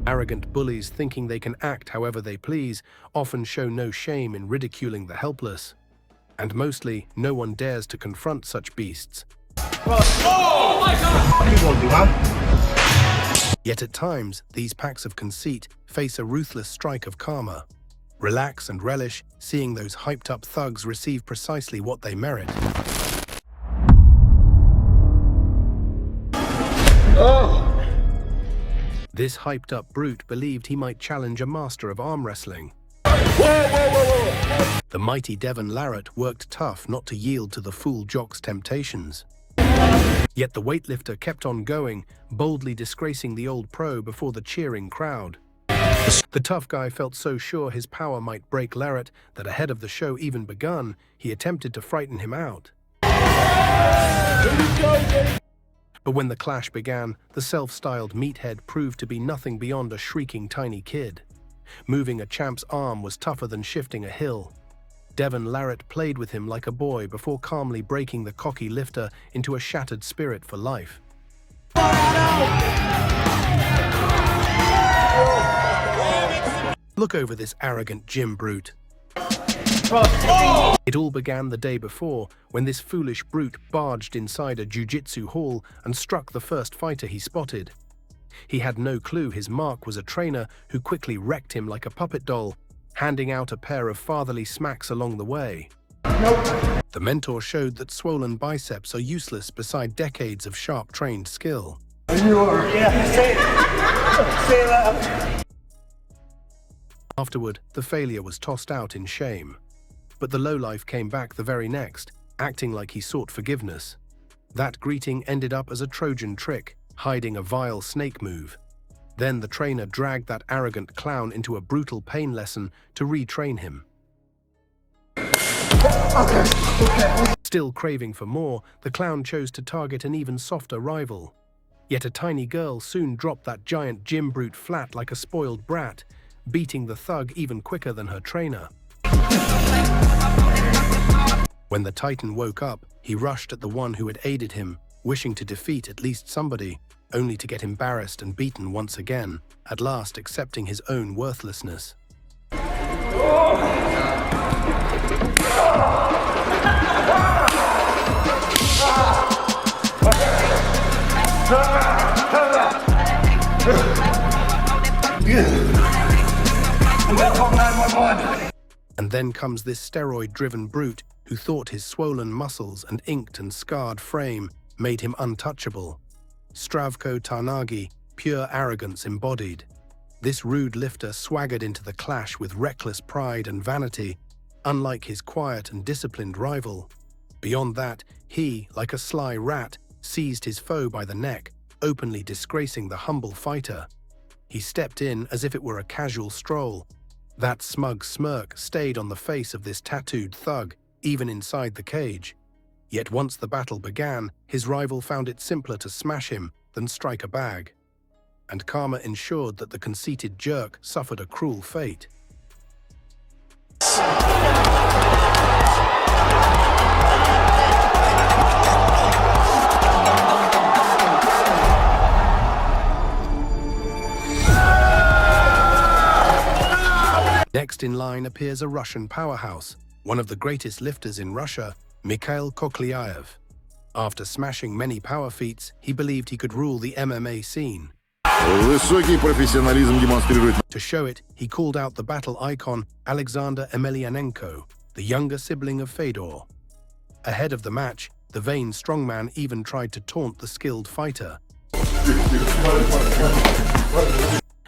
Arrogant bullies thinking they can act however they please often show no shame in ridiculing the helpless. And mostly, no one dares to confront such beasts. Oh my God! Yet at times, these packs of conceit face a ruthless strike of karma. Relax and relish seeing those hyped-up thugs receive precisely what they merit. This hyped-up brute believed he might challenge a master of arm wrestling. The mighty Devon Larratt worked tough not to yield to the fool jock's temptations. Yet the weightlifter kept on going, boldly disgracing the old pro before the cheering crowd. The tough guy felt so sure his power might break Larratt that ahead of the show even begun, he attempted to frighten him out. But when the clash began, the self-styled meathead proved to be nothing beyond a shrieking tiny kid. Moving a champ's arm was tougher than shifting a hill. Devon Larratt played with him like a boy before calmly breaking the cocky lifter into a shattered spirit for life. Look over this arrogant gym brute. It all began the day before, when this foolish brute barged inside a jiu-jitsu hall and struck the first fighter he spotted. He had no clue his mark was a trainer who quickly wrecked him like a puppet doll, handing out a pair of fatherly smacks along the way. The mentor showed that swollen biceps are useless beside decades of sharp trained skill. Afterward, the failure was tossed out in shame. But the lowlife came back the very next, acting like he sought forgiveness. That greeting ended up as a Trojan trick, hiding a vile snake move. Then the trainer dragged that arrogant clown into a brutal pain lesson to retrain him. Still craving for more, the clown chose to target an even softer rival. Yet a tiny girl soon dropped that giant gym brute flat like a spoiled brat, beating the thug even quicker than her trainer. When the Titan woke up, he rushed at the one who had aided him, wishing to defeat at least somebody, only to get embarrassed and beaten once again, at last accepting his own worthlessness. And then comes this steroid-driven brute who thought his swollen muscles and inked and scarred frame made him untouchable. Zdravko Tarnagi, pure arrogance embodied. This rude lifter swaggered into the clash with reckless pride and vanity, unlike his quiet and disciplined rival. Beyond that, he, like a sly rat, seized his foe by the neck, openly disgracing the humble fighter. He stepped in as if it were a casual stroll. That smug smirk stayed on the face of this tattooed thug, even inside the cage. Yet once the battle began, his rival found it simpler to smash him than strike a bag. And karma ensured that the conceited jerk suffered a cruel fate. Next in line appears a Russian powerhouse, one of the greatest lifters in Russia, Mikhail Koklyaev. After smashing many power feats, he believed he could rule the MMA scene. To show it, he called out the battle icon Alexander Emelianenko, the younger sibling of Fedor. Ahead of the match, the vain strongman even tried to taunt the skilled fighter.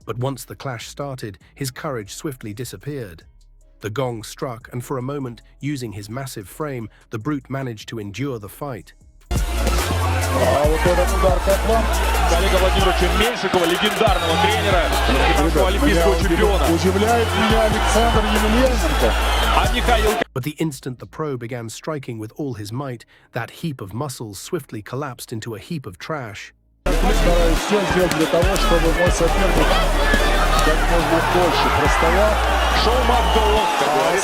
But once the clash started, his courage swiftly disappeared. The gong struck, and for a moment, using his massive frame, the brute managed to endure the fight. Вот этот удар котлом. Коллега Владимировича Меньшикова, легендарного тренера, нашего олимпийского чемпиона. Удивляет меня Александр Емельяненко. But the instant the pro began striking with all his might, that heap of muscles swiftly collapsed into a heap of trash. Стараюсь все сделать для того, чтобы мой соперник как можно дольше простоял.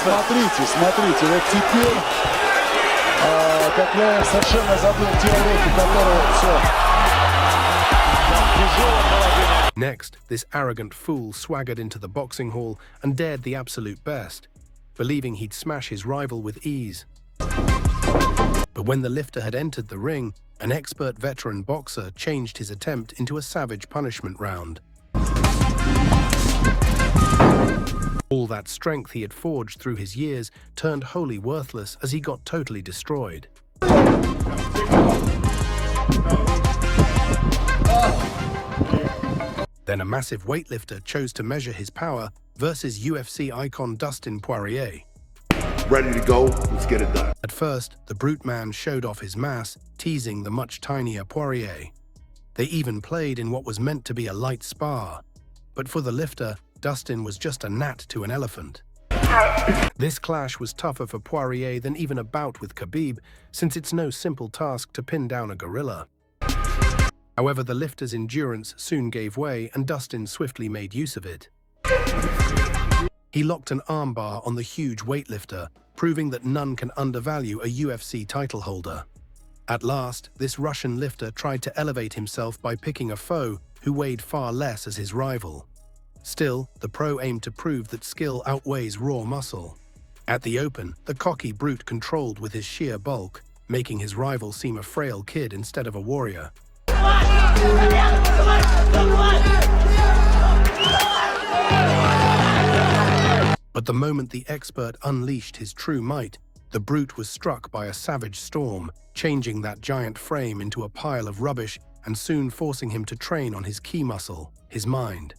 Смотрите, вот теперь Кокляев совершенно забыл те уроки, которые все. Next, this arrogant fool swaggered into the boxing hall and dared the absolute best, believing he'd smash his rival with ease. But when the lifter had entered the ring, an expert veteran boxer changed his attempt into a savage punishment round. All that strength he had forged through his years turned wholly worthless as he got totally destroyed. Then a massive weightlifter chose to measure his power versus UFC icon Dustin Poirier. Ready to go, let's get it done. At first, the brute man showed off his mass, teasing the much tinier Poirier. They even played in what was meant to be a light spar. But for the lifter, Dustin was just a gnat to an elephant. This clash was tougher for Poirier than even a bout with Khabib, since it's no simple task to pin down a gorilla. However, the lifter's endurance soon gave way and Dustin swiftly made use of it. He locked an armbar on the huge weightlifter, proving that none can undervalue a UFC title holder. At last, this Russian lifter tried to elevate himself by picking a foe who weighed far less as his rival. Still, the pro aimed to prove that skill outweighs raw muscle. At the open, the cocky brute controlled with his sheer bulk, making his rival seem a frail kid instead of a warrior. But the moment the expert unleashed his true might, the brute was struck by a savage storm, changing that giant frame into a pile of rubbish and soon forcing him to train on his key muscle, his mind.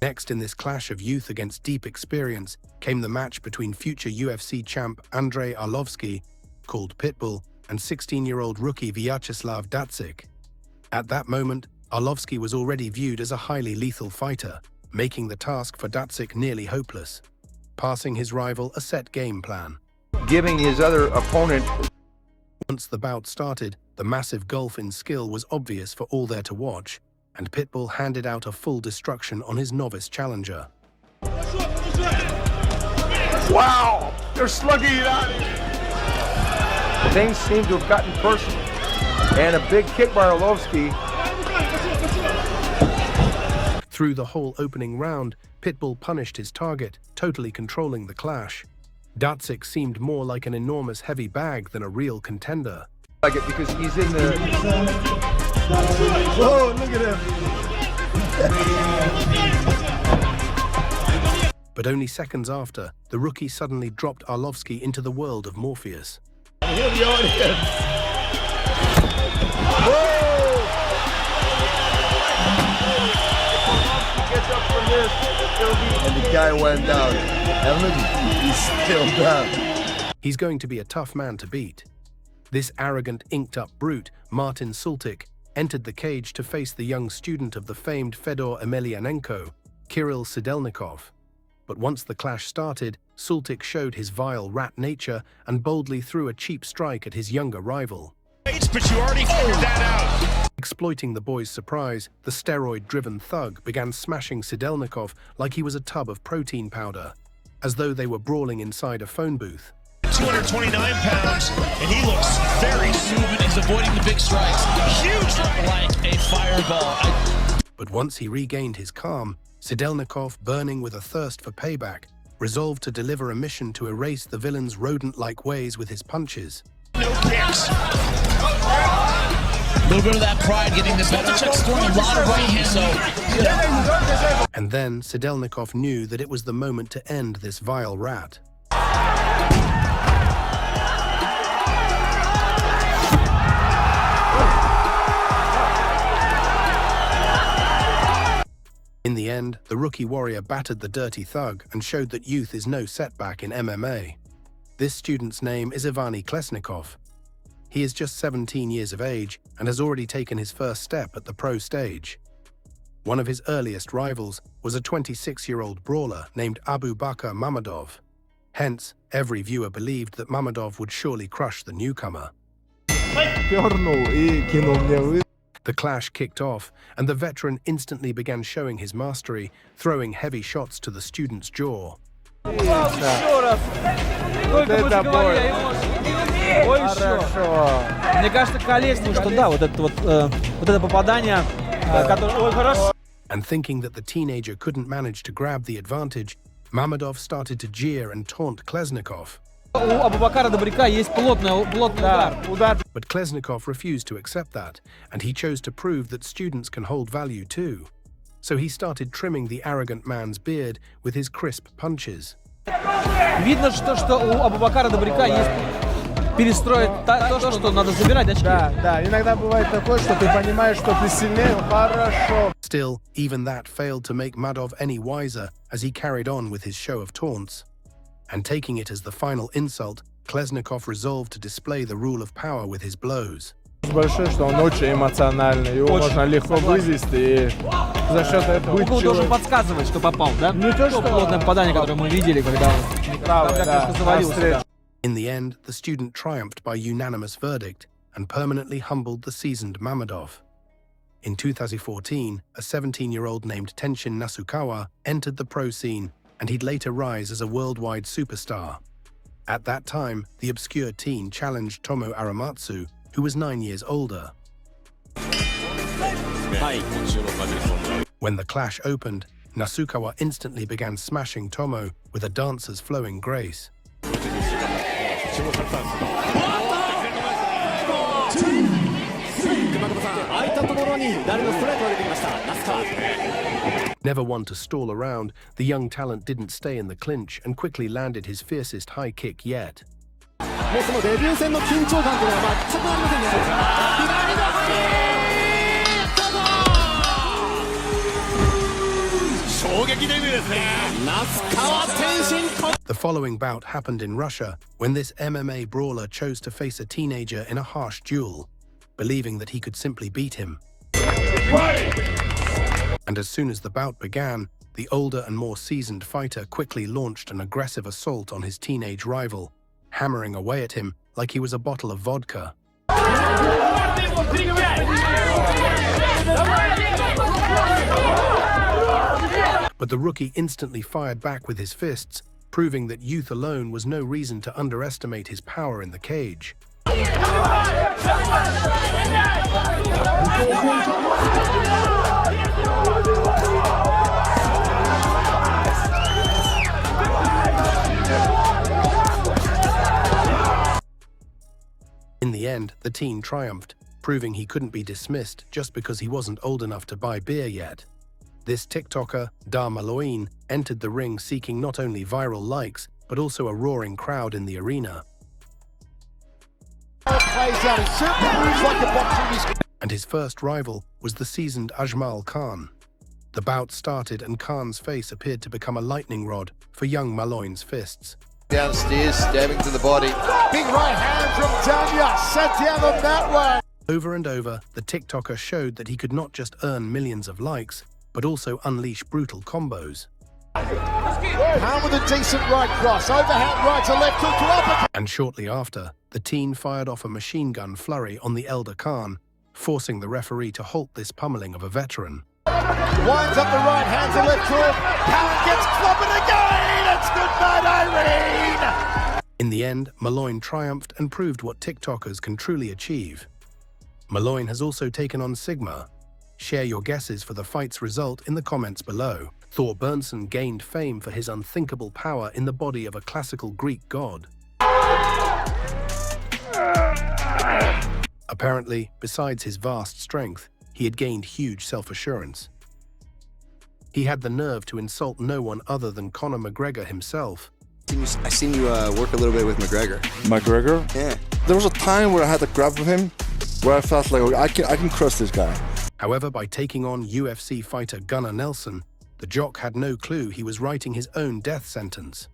Next in this clash of youth against deep experience came the match between future UFC champ Andrei Arlovski, called Pitbull, and 16-year-old rookie Vyacheslav Datsik. At that moment, Arlovski was already viewed as a highly lethal fighter, making the task for Datsik nearly hopeless, passing his rival a set game plan. Giving his other opponent. Once the bout started, the massive gulf in skill was obvious for all there to watch, and Pitbull handed out a full destruction on his novice challenger. Wow! They're slugging it out. Things seem to have gotten personal. And a big kick by Arlovski. Through the whole opening round, Pitbull punished his target, totally controlling the clash. Datsik seemed more like an enormous heavy bag than a real contender. Like it because he's in the... Whoa, look at him. But only seconds after, the rookie suddenly dropped Arlovski into the world of Morpheus. Hear the audience. And the guy went down. And look, he's still down. He's going to be a tough man to beat. This arrogant, inked-up brute, Martin Sultik, entered the cage to face the young student of the famed Fedor Emelianenko, Kirill Sidelnikov. But once the clash started, Sultik showed his vile rat nature and boldly threw a cheap strike at his younger rival. But you already figured that out. Exploiting the boy's surprise, the steroid-driven thug began smashing Sidelnikov like he was a tub of protein powder, as though they were brawling inside a phone booth. 229 pounds, and he looks very smooth. He's avoiding the big strikes. Huge right, like a fireball. But once he regained his calm, Sidelnikov, burning with a thirst for payback, resolved to deliver a mission to erase the villain's rodent-like ways with his punches. No kicks. A little bit of that pride getting the better. Check's throwing a lot of right hands, so... And then Sidelnikov knew that it was the moment to end this vile rat. In the end, the rookie warrior battered the dirty thug and showed that youth is no setback in MMA. This student's name is Ivany Klesnikov. He is just 17 years of age and has already taken his first step at the pro stage. One of his earliest rivals was a 26-year-old brawler named Abu Bakr Mamadov. Hence, every viewer believed that Mamadov would surely crush the newcomer. The clash kicked off, and the veteran instantly began showing his mastery, throwing heavy shots to the student's jaw. Ой, хорошо. Мне кажется, Колесник, что да, вот это попадание, которое... Ой, хорошо. And thinking that the teenager couldn't manage to grab the advantage, Mammadov started to jeer and taunt Klesnikov. У Абубакара Добряка есть плотный удар. But Klesnikov refused to accept that, and he chose to prove that students can hold value too. So he started trimming the arrogant man's beard with his crisp punches. Видно, что у Абубакара Добряка есть перестроить то, что надо забирать очки. Да, иногда бывает такое, что ты понимаешь, что ты сильнее, хорошо. Still, even that failed to make Madov any wiser as he carried on with his show of taunts. And taking it as the final insult, Klesnikov resolved to display the rule of power with his blows. Большой, что он очень эмоциональный, его можно легко вывести, и за счет этого быть Угол должен подсказывать, что попал, да? Не то, что плотное попадание, которое мы видели, когда он правый, завалился. In the end, the student triumphed by unanimous verdict and permanently humbled the seasoned Mammadov. In 2014, a 17-year-old named Tenshin Nasukawa entered the pro scene, and he'd later rise as a worldwide superstar. At that time, the obscure teen challenged Tomo Aramatsu, who was 9 years older. When the clash opened, Nasukawa instantly began smashing Tomo with a dancer's flowing grace. Never one to stall around, the young talent didn't stay in the clinch and quickly landed his fiercest high kick yet. The following bout happened in Russia when this MMA brawler chose to face a teenager in a harsh duel, believing that he could simply beat him. And as soon as the bout began, the older and more seasoned fighter quickly launched an aggressive assault on his teenage rival, hammering away at him like he was a bottle of vodka. But the rookie instantly fired back with his fists, proving that youth alone was no reason to underestimate his power in the cage. In the end, the teen triumphed, proving he couldn't be dismissed just because he wasn't old enough to buy beer yet. This TikToker, Da Maloin, entered the ring seeking not only viral likes, but also a roaring crowd in the arena. And his first rival was the seasoned Ajmal Khan. The bout started and Khan's face appeared to become a lightning rod for young Maloin's fists. Downstairs, stabbing to the body. Big right hand from Danya, set down on that one. Over and over, the TikToker showed that he could not just earn millions of likes, but also unleash brutal combos. Khan with a decent right cross, overhand right to left hook to uppercut. And shortly after, the teen fired off a machine gun flurry on the elder Khan, forcing the referee to halt this pummeling of a veteran. Winds up the right hand to left hook. Khan gets clobbered again. It's good night, Irene. In the end, Maloin triumphed and proved what TikTokers can truly achieve. Maloin has also taken on Sigma. Share your guesses for the fight's result in the comments below. Thor Bernson gained fame for his unthinkable power in the body of a classical Greek god. Apparently, besides his vast strength, he had gained huge self-assurance. He had the nerve to insult no one other than Conor McGregor himself. I seen you work a little bit with McGregor. McGregor? Yeah. There was a time where I had to grab with him, where I felt like, I can crush this guy. However, by taking on UFC fighter Gunnar Nelson, the jock had no clue he was writing his own death sentence.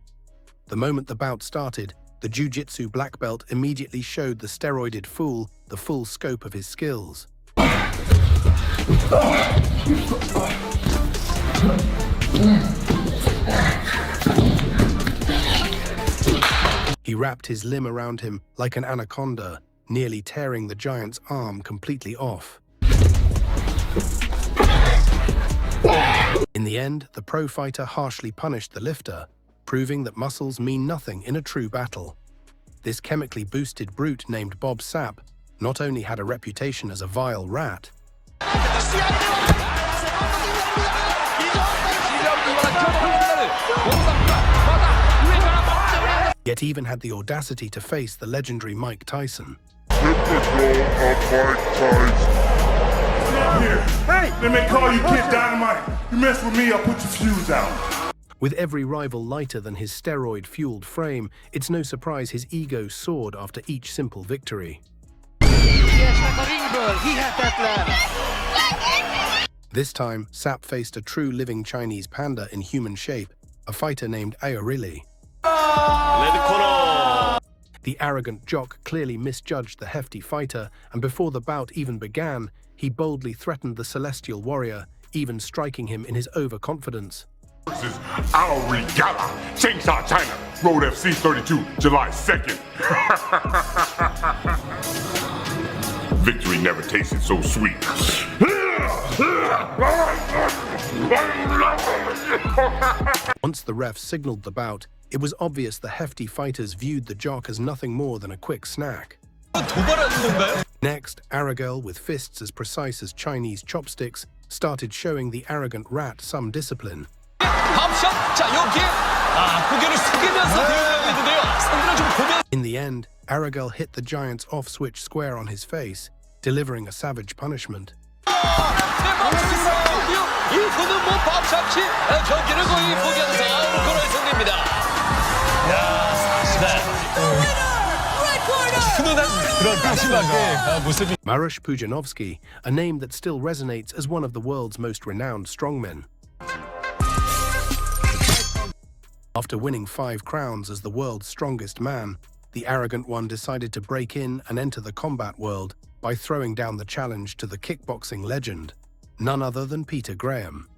The moment the bout started, the jiu-jitsu black belt immediately showed the steroided fool the full scope of his skills. He wrapped his limb around him like an anaconda, nearly tearing the giant's arm completely off. In the end, the pro fighter harshly punished the lifter, proving that muscles mean nothing in a true battle. this chemically boosted brute named Bob Sapp not only had a reputation as a vile rat, yet even had the audacity to face the legendary Mike Tyson. Hey! Then they call you Kid Dynamite. You mess with me, I'll put your fuse out. With every rival lighter than his steroid-fueled frame, it's no surprise his ego soared after each simple victory. This time, Sapp faced a true living Chinese panda in human shape, a fighter named Aorili. The arrogant jock clearly misjudged the hefty fighter, and before the bout even began, he boldly threatened the celestial warrior, even striking him in his overconfidence. Versus Aorili Gala, Changsha, China, Road FC 32, July 2nd. Victory never tasted so sweet. Once the ref signaled the bout, it was obvious the hefty fighters viewed the jock as nothing more than a quick snack. Next, Aragel, with fists as precise as Chinese chopsticks, started showing the arrogant rat some discipline. In the end, Aragel hit the giant's off-switch square on his face, delivering a savage punishment. Marusz Pudzianowski, a name that still resonates as one of the world's most renowned strongmen. After winning 5 crowns as the world's strongest man, the arrogant one decided to break in and enter the combat world by throwing down the challenge to the kickboxing legend, none other than Peter Graham.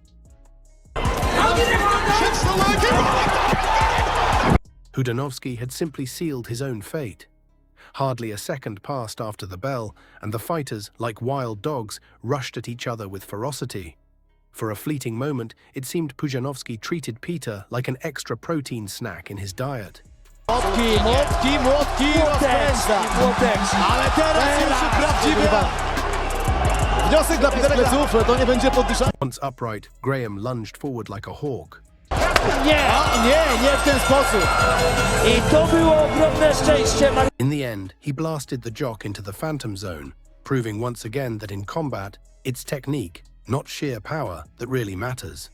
Pudzianowski had simply sealed his own fate. Hardly a second passed after the bell, and the fighters, like wild dogs, rushed at each other with ferocity. For a fleeting moment, it seemed Pudzianowski treated Peter like an extra protein snack in his diet. Once upright, Graham lunged forward like a hawk. In the end, he blasted the jock into the phantom zone, proving once again that in combat, it's technique, not sheer power, that really matters.